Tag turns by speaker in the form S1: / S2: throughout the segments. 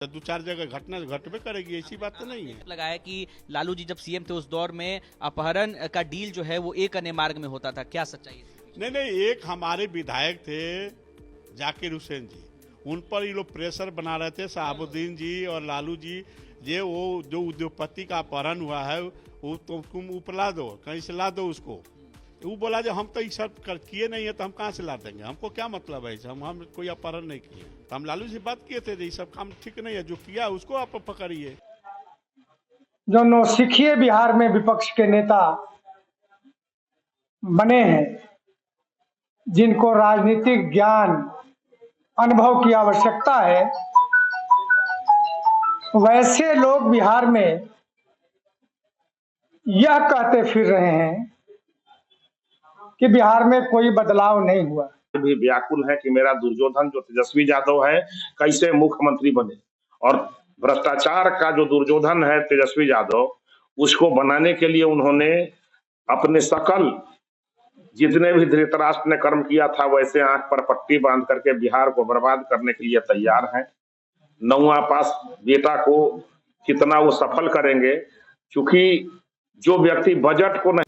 S1: तो दो चार जगह घटना घटबे करेगी, ऐसी बात तो नहीं है।
S2: लगाया कि लालू जी जब सीएम थे उस दौर में अपहरण का डील जो है वो एक अन्य मार्ग में होता था, क्या सच्चाई है?
S1: नहीं नहीं, एक हमारे विधायक थे जाकिर हुसैन जी, उन पर ये लोग प्रेशर बना रहे थे, शहाबुद्दीन जी और लालू जी, ये वो जो उद्योगपति का अपहरण हुआ है वो तो तुम ऊपर ला दो, कहीं से ला दो उसको। वो बोला जो हम तो ये सब किए नहीं है तो हम कहाँ से ला देंगे, हमको क्या मतलब है, हम कोई अपहरण नहीं किए। तो हम लालू से बात किए थे, ये सब काम ठीक नहीं है, जो किया उसको आप पकड़िए।
S3: जो नौसिखिए बिहार में विपक्ष के नेता बने हैं, जिनको राजनीतिक ज्ञान अनुभव की आवश्यकता है, वैसे लोग बिहार में यह कहते फिर रहे हैं कि बिहार में कोई बदलाव नहीं हुआ।
S4: भी व्याकुल है कि मेरा दुर्योधन जो तेजस्वी यादव है कैसे मुख्यमंत्री बने, और भ्रष्टाचार का जो दुर्योधन है तेजस्वी यादव, उसको बनाने के लिए उन्होंने अपने सकल जितने भी धृतराष्ट्र ने कर्म किया था वैसे आंख पर पट्टी बांध करके बिहार को बर्बाद करने के लिए तैयार हैं। नौवां पास बेटा को कितना वो सफल करेंगे, क्योंकि जो व्यक्ति बजट को नहीं।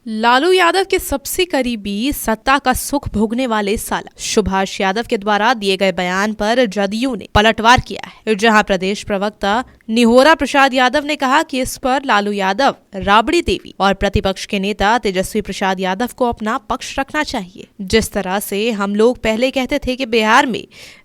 S5: लालू यादव के सबसे करीबी, सत्ता का सुख भोगने वाले साला सुभाष यादव के द्वारा दिए गए बयान पर जदयू ने पलटवार किया है, जहां प्रदेश प्रवक्ता निहोरा प्रसाद यादव ने कहा कि इस पर लालू यादव, राबड़ी देवी और प्रतिपक्ष के नेता तेजस्वी प्रसाद यादव को अपना पक्ष रखना चाहिए। जिस तरह से हम लोग पहले कहते थे कि बिहार में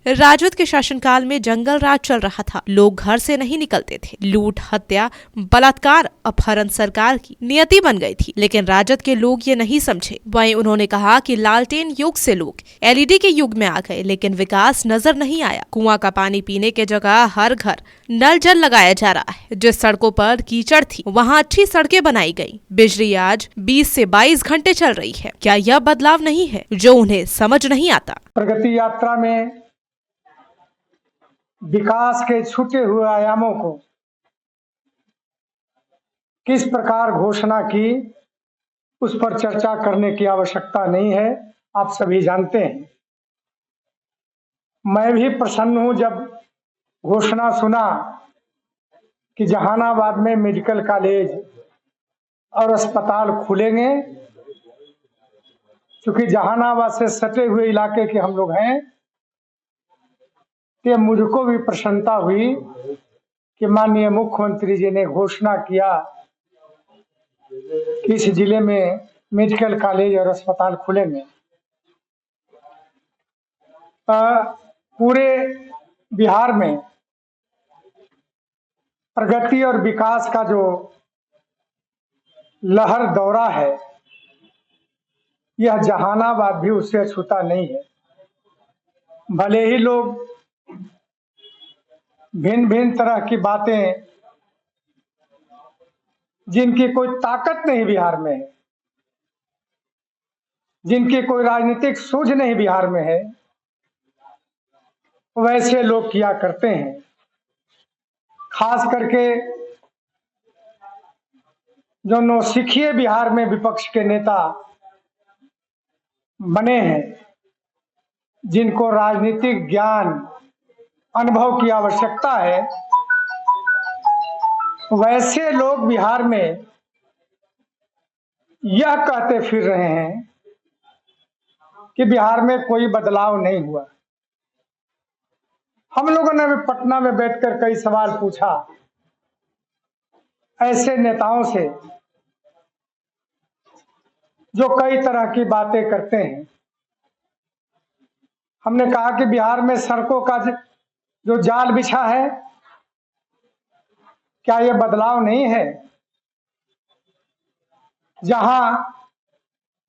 S5: राजद के शासनकाल में जंगल राज चल रहा था, लोग घर से नहीं निकलते थे, लूट, हत्या, बलात्कार, अपहरण सरकार की नियति बन गई थी, लेकिन राजद के लोग ये नहीं समझे। वहीं उन्होंने कहा कि लालटेन युग से लोग एलईडी के युग में आ गए, लेकिन विकास नजर नहीं आया। कुआं का पानी पीने के जगह हर घर नल जल लगाया जा रहा है। जिस सड़कों पर कीचड़ थी वहां अच्छी सड़कें बनाई गई। बिजली आज 20 से 22 घंटे चल रही है। क्या यह बदलाव नहीं है जो उन्हें समझ नहीं आता?
S3: प्रगति यात्रा में विकास के छूटे हुए आयामों को किस प्रकार घोषणा की, उस पर चर्चा करने की आवश्यकता नहीं है, आप सभी जानते हैं। मैं भी प्रसन्न हूं जब घोषणा सुना कि जहानाबाद में मेडिकल कॉलेज और अस्पताल खुलेंगे। क्योंकि जहानाबाद से सटे हुए इलाके के हम लोग हैं, तो मुझको भी प्रसन्नता हुई कि माननीय मुख्यमंत्री जी ने घोषणा किया कि इस जिले में मेडिकल कॉलेज और अस्पताल खुलेंगे। पूरे बिहार में प्रगति और विकास का जो लहर दौरा है, यह जहानाबाद भी उससे अछूता नहीं है। भले ही लोग भिन्न भिन्न तरह की बातें, जिनकी कोई ताकत नहीं बिहार में है, जिनकी कोई राजनीतिक सूझ नहीं बिहार में है, वैसे लोग किया करते हैं। खास करके जो नौसिखिए बिहार में विपक्ष के नेता बने हैं, जिनको राजनीतिक ज्ञान अनुभव की आवश्यकता है, वैसे लोग बिहार में यह कहते फिर रहे हैं कि बिहार में कोई बदलाव नहीं हुआ। हम लोगों ने भी पटना में बैठकर कई सवाल पूछा ऐसे नेताओं से जो कई तरह की बातें करते हैं। हमने कहा कि बिहार में सड़कों का जो जाल बिछा है, क्या यह बदलाव नहीं है? जहां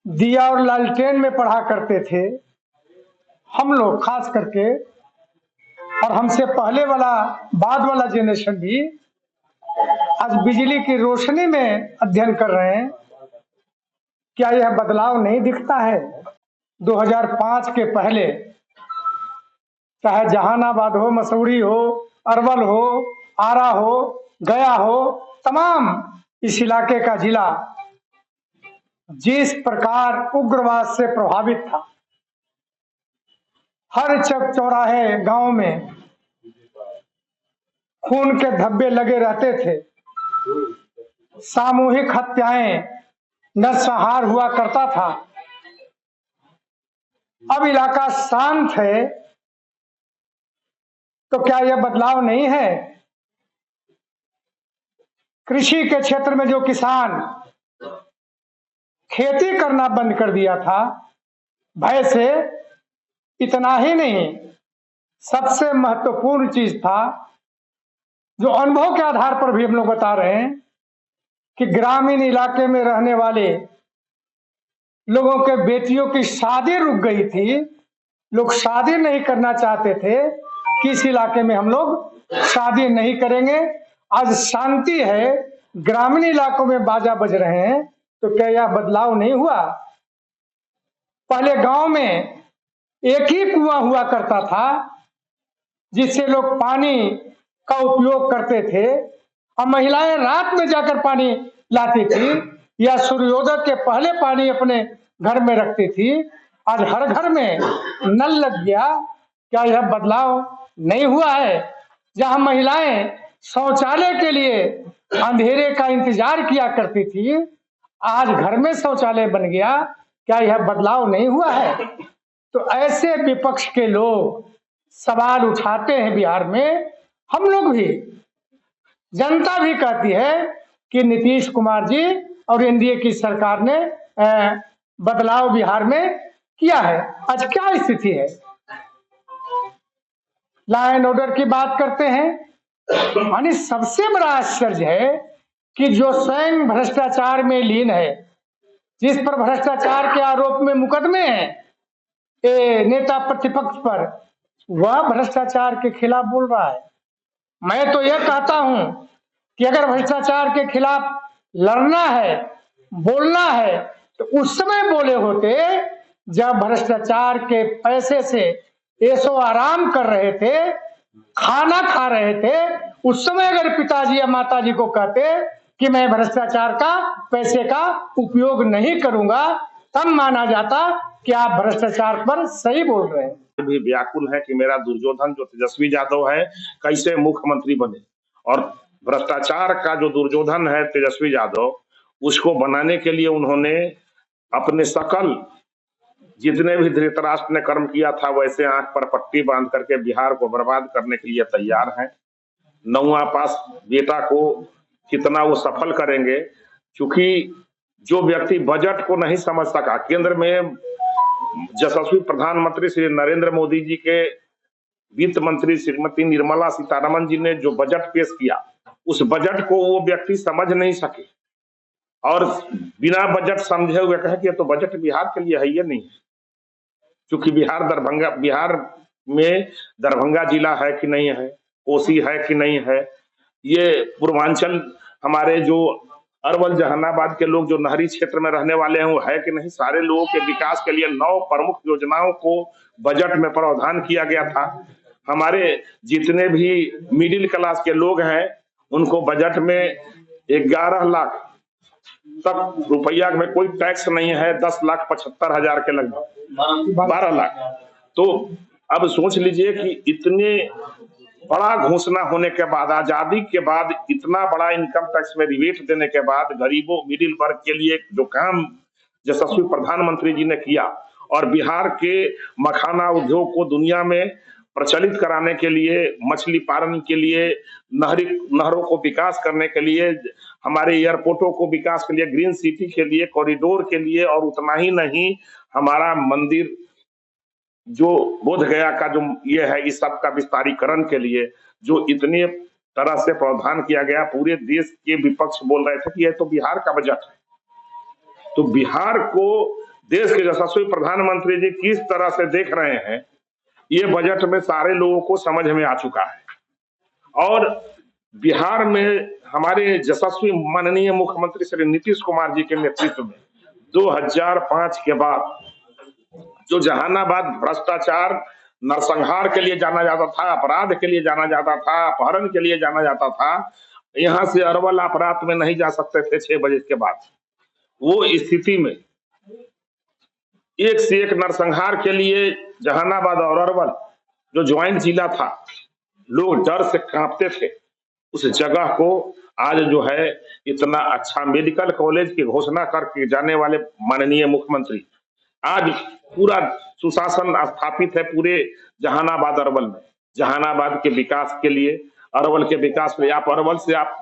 S3: दिया और लालटेन में पढ़ा करते थे हम लोग, खास करके, और हमसे पहले वाला, बाद वाला जनरेशन भी आज बिजली की रोशनी में अध्ययन कर रहे हैं। क्या यह बदलाव नहीं दिखता है? 2005 के पहले चाहे जहानाबाद हो, मसूरी हो, अरवल हो, आरा हो, गया हो, तमाम इस इलाके का जिला जिस प्रकार उग्रवाद से प्रभावित था, हर चौक चौराहे गांव में खून के धब्बे लगे रहते थे, सामूहिक हत्याएं नरसंहार हुआ करता था। अब इलाका शांत है, तो क्या यह बदलाव नहीं है? कृषि के क्षेत्र में जो किसान खेती करना बंद कर दिया था भय से, इतना ही नहीं, सबसे महत्वपूर्ण चीज था जो अनुभव के आधार पर भी हम लोग बता रहे हैं कि ग्रामीण इलाके में रहने वाले लोगों के बेटियों की शादी रुक गई थी। लोग शादी नहीं करना चाहते थे कि इस इलाके में हम लोग शादी नहीं करेंगे। आज शांति है, ग्रामीण इलाकों में बाजा बज रहे हैं, तो क्या यह बदलाव नहीं हुआ? पहले गांव में एक ही कुआं हुआ करता था जिससे लोग पानी का उपयोग करते थे, और महिलाएं रात में जाकर पानी लाती थी या सूर्योदय के पहले पानी अपने घर में रखती थी। आज हर घर में नल लग गया। क्या यह बदलाव नहीं हुआ है? जहां महिलाएं शौचालय के लिए अंधेरे का इंतजार किया करती थी, आज घर में शौचालय बन गया। क्या यह बदलाव नहीं हुआ है? तो ऐसे विपक्ष के लोग सवाल उठाते हैं बिहार में। हम लोग भी, जनता भी कहती है कि नीतीश कुमार जी और एनडीए की सरकार ने बदलाव बिहार में किया है। आज क्या स्थिति है? लॉ एंड ऑर्डर की बात करते हैं, यानी सबसे बड़ा आश्चर्य है कि जो स्वयं भ्रष्टाचार में लीन है, जिस पर भ्रष्टाचार के आरोप में मुकदमे हैं नेता प्रतिपक्ष पर, वह भ्रष्टाचार के खिलाफ बोल रहा है। मैं तो यह कहता हूं कि अगर भ्रष्टाचार के खिलाफ लड़ना है, बोलना है, तो उस समय बोले होते जब भ्रष्टाचार के पैसे से ऐशो आराम कर रहे थे, खाना खा रहे थे। उस समय अगर पिताजी या माताजी को कहते कि मैं भ्रष्टाचार का पैसे का उपयोग नहीं करूंगा, तब माना जाता कि आप भ्रष्टाचार पर सही बोल रहे हैं।
S4: भी व्याकुल है कि मेरा दुर्योधन जो तेजस्वी यादव है कैसे मुख्यमंत्री बने, और भ्रष्टाचार का जो दुर्योधन है तेजस्वी यादव, उसको बनाने के लिए उन्होंने अपने सकल जितने भी धृतराष्ट्र ने कर्म किया था वैसे आंख पर पट्टी बांध करके बिहार को बर्बाद करने के लिए तैयार हैं। 9वां पास बेटा को कितना वो सफल करेंगे, क्योंकि जो व्यक्ति बजट को नहीं समझ सका, केंद्र में यशस्वी प्रधानमंत्री श्री नरेंद्र मोदी जी के वित्त मंत्री श्रीमती निर्मला सीतारमन जी ने जो बजट पेश किया, उस बजट को वो व्यक्ति समझ नहीं सके और बिना बजट समझे हुए कहे कि तो बजट बिहार के लिए है ये नहीं, क्योंकि बिहार में दरभंगा जिला है कि नहीं है, कोसी है कि नहीं है, ये पूर्वांचल हमारे जो अरवल जहानाबाद के लोग जो नहरी क्षेत्र में रहने वाले हैं वो है कि नहीं। सारे लोगों के विकास के लिए 9 प्रमुख योजनाओं को बजट में प्रावधान किया गया था। हमारे जितने भी मिडिल क्लास के लोग हैं उनको बजट में 11 लाख तक रुपया में कोई टैक्स नहीं है, 10,75,000 के लगभग 12 लाख। तो अब सोच लीजिए कि इतने बड़ा घोषणा होने के बाद, आजादी के बाद इतना बड़ा इनकम टैक्स में रिबेट देने के बाद गरीबों मिडिल वर्ग के लिए जो काम यशस्वी प्रधानमंत्री जी ने किया और बिहार के मखाना उद्योग को दुनिया में प्रचलित कराने के लिए, मछली पालन के लिए, नहरों को विकास करने के लिए, हमारे एयरपोर्टों को विकास के लिए, ग्रीन सिटी के लिए, कॉरिडोर के लिए, और उतना ही नहीं हमारा मंदिर जो बोध गया का जो ये है, इस सब का विस्तारीकरण के लिए जो इतने तरह से प्रावधान किया गया, पूरे देश के विपक्ष बोल रहे थे कि यह तो बिहार का बजट है। तो बिहार को देश के यशस्वी प्रधानमंत्री जी किस तरह से देख रहे हैं, ये बजट में सारे लोगों को समझ में आ चुका है। और बिहार में हमारे यशस्वी माननीय मुख्यमंत्री श्री नीतीश कुमार जी के नेतृत्व में 2005 के बाद जो जहानाबाद भ्रष्टाचार नरसंहार के लिए जाना जाता था, अपराध के लिए जाना जाता था, अपहरण के लिए जाना जाता था, यहां से अरवल आप रात में नहीं जा सकते थे 6 बजे के बाद। वो स्थिति में एक से एक नरसंहार के लिए जहानाबाद और अरवल जो ज्वाइंट जिला था, लोग डर से कांपते थे उस जगह को आज जो है इतना अच्छा मेडिकल कॉलेज की घोषणा करके जाने वाले माननीय मुख्यमंत्री आज पूरा सुशासन स्थापित है पूरे जहानाबाद अरवल में। जहानाबाद के विकास के लिए, अरवल के विकास में, आप अरवल से आप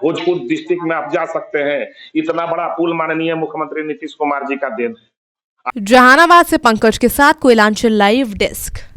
S4: भोजपुर डिस्ट्रिक्ट में आप जा सकते हैं। इतना बड़ा पुल माननीय मुख्यमंत्री नीतीश कुमार जी का देन है।
S5: जहानाबाद से पंकज के साथ कोयलांचल लाइव डेस्क।